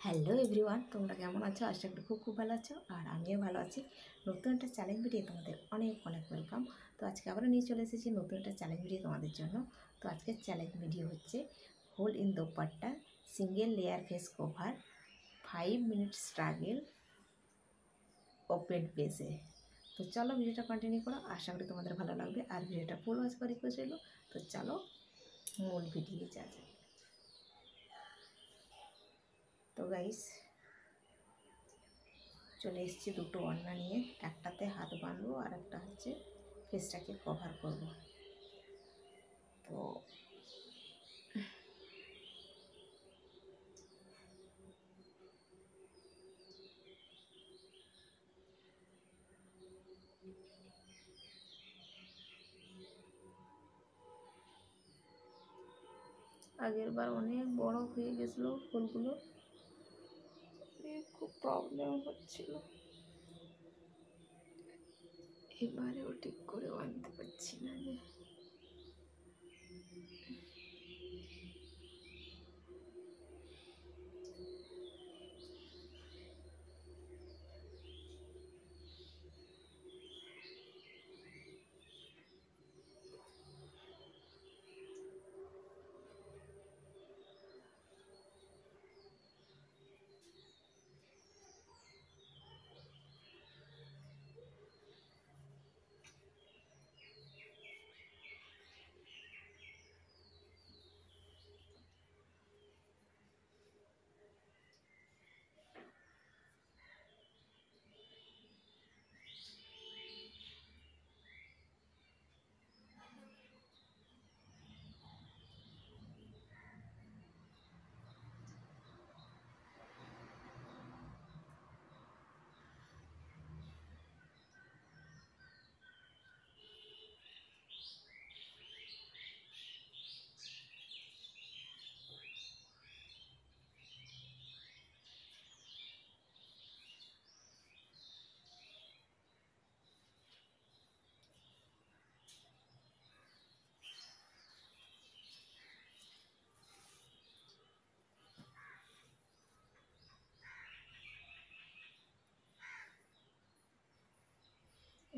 Hello everyone, তোমরা কেমন আছো? আশা করি খুব ভালো আছো, আর আমিও ভালো আছি। নতুন একটা চ্যালেঞ্জ ভিডিও তোমাদের অনেক অনেক ওয়েলকাম। তো আজকে আবারও নিয়ে চলে এসেছি নতুন একটা চ্যালেঞ্জ ভিডিও তোমাদের জন্য। তো আজকের চ্যালেঞ্জ ভিডিও হচ্ছে hole in dupatta single layer face cover 5 minute struggle open পেজে। তো চলো ভিডিওটা কন্টিনিউ করো, আশা করি তোমাদের ভালো লাগবে। আর ভিডিওটা ফুল ওয়াচ করে রিকোয়েস্ট রইল। তো চলো মূল ভিডিও যা যায়। তো গাইস, চলে এসেছি দুটো ওড়না নিয়ে, একটাতে হাত বাঁধবো আর একটা হচ্ছে ফেসটাকে কভার করব। তো আগের বার অনেক বড় হয়ে গেছিলো ফুলগুলো, খুব প্রবলেম হচ্ছিল, এবারেও ঠিক করে বাঁধতে পারছি না।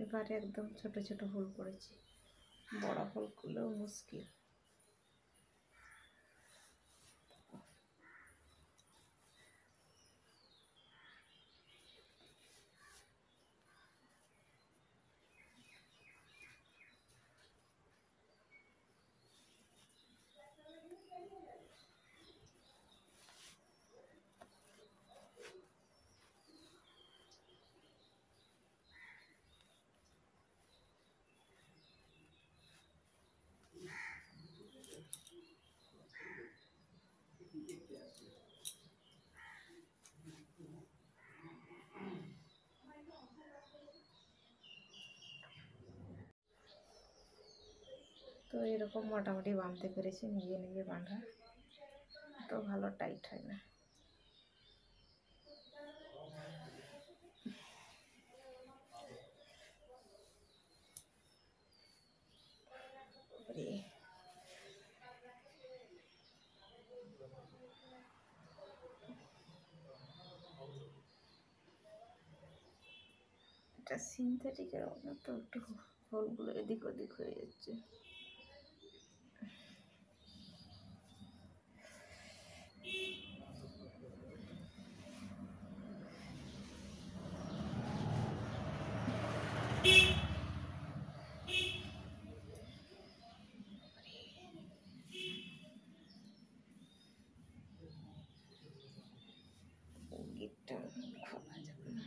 এবারে একদম ছোট ছোট ফুল পড়েছে, বড় ফুলগুলোও মুশকিল। তো এরকম মোটামুটি বাঁধতে পেরেছি, নিজে নিজে বাঁধা তো ভালো টাইট হয় না। এটা সিনথেটিকের না, তো একটু ফুলগুলো এদিক ওদিক হয়ে যাচ্ছে। গিটটা খোলা যাবে না।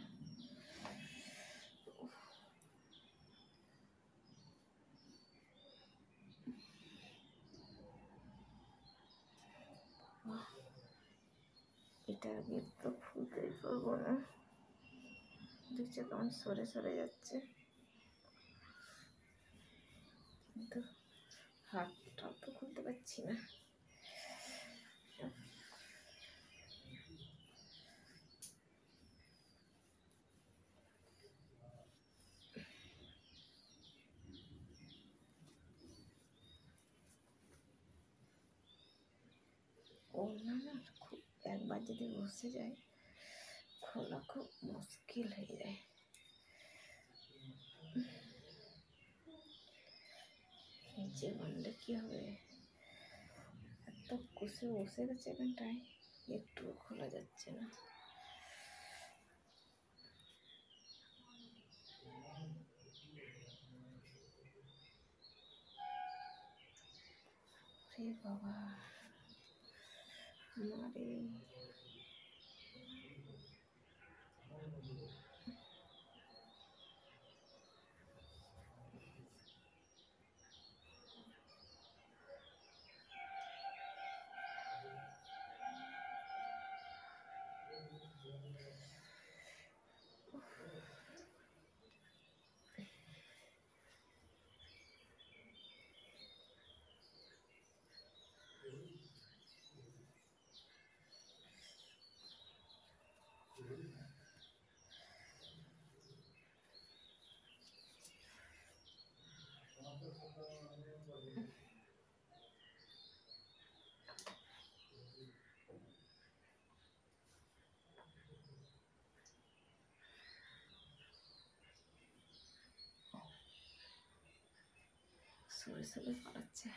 এটার গিট তো খুলতেই পারবো না, দেখছো কেমন সরে সরে যাচ্ছে, কিন্তু হাতটা তো খুলতে পারছি না। ওড়না না খুব একবার যদি বসে যায় খোলা খুব মুশকিল হয়ে যায়। নিচে বাঁধলে কী হবে, এত কষে বসে গেছে এখানটায়, একটুও খোলা যাচ্ছে না। রে বাবা মারে, সরে সরে পালাচ্ছে।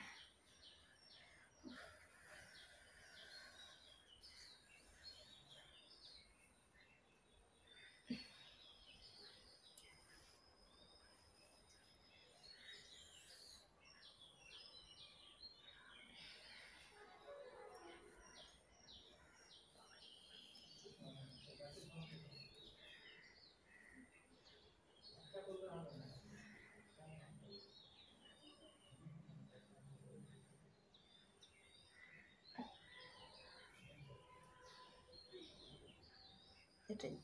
এটাই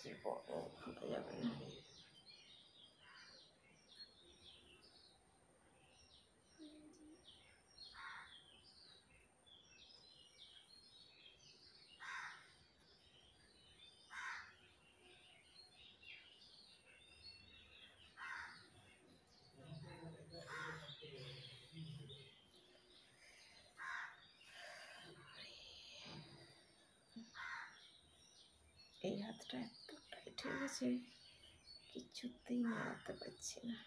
জীবনও খোলা যাবে না। এই হাতটা এত টাইট হয়ে গেছে কিছুতেই নাড়াতে পারছি না।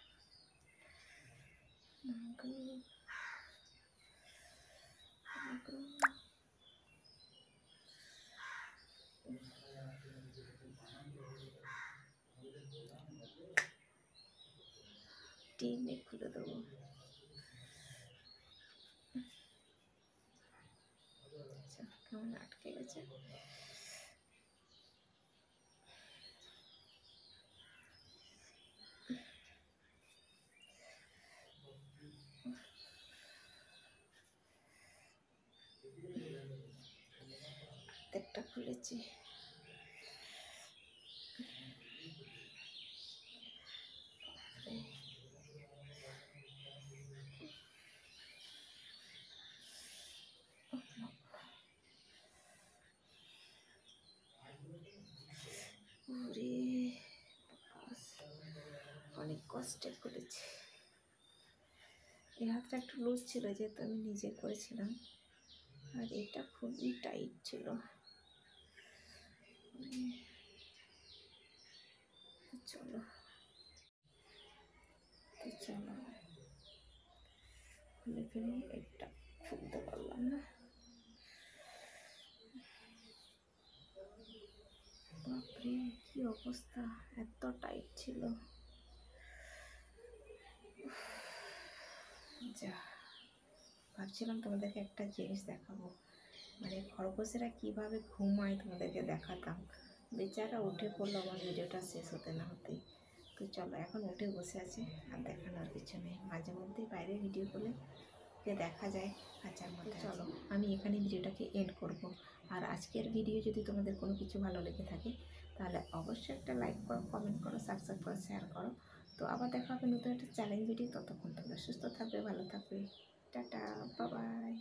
টেনে খুলে দেবো। আচ্ছা কেমন আটকে গেছে। একটা খুলেছি। ওরে অনেক কষ্টে করেছি। এই হাতটা একটু লুজ ছিল যেহেতু আমি নিজে করেছিলাম, আর এটা খুবই টাইট ছিল। চলো চলো খুলে ফেলি, এটা খুলতে পারলাম না। বাপরে কি অবস্থা, এত টাইট ছিল। যা ভাবছিলাম তোমাদেরকে একটা জিনিস দেখাবো, মানে খরগোশেরা কীভাবে ঘুমায় তোমাদেরকে দেখাতাম। বেচারা উঠে পড়লো আমার ভিডিওটা শেষ হতে না হতেই। তো চলো এখন উঠে বসে আছে, আর দেখানোর কিছু নেই। মাঝে মধ্যেই বাইরে ভিডিও করলে যে দেখা যায় খাঁচার মধ্যে। চলো আমি এখানে ভিডিওটাকে এন্ড করব। আর আজকের ভিডিও যদি তোমাদের কোনো কিছু ভালো লেগে থাকে তাহলে অবশ্যই একটা লাইক করো, কমেন্ট করো, সাবস্ক্রাইব করো, শেয়ার করো। তো আবার দেখা হবে নতুন একটা চ্যালেঞ্জ ভিডিও। ততক্ষণ তোমরা সুস্থ থাকবে, ভালো থাকবে। Tata, bye bye.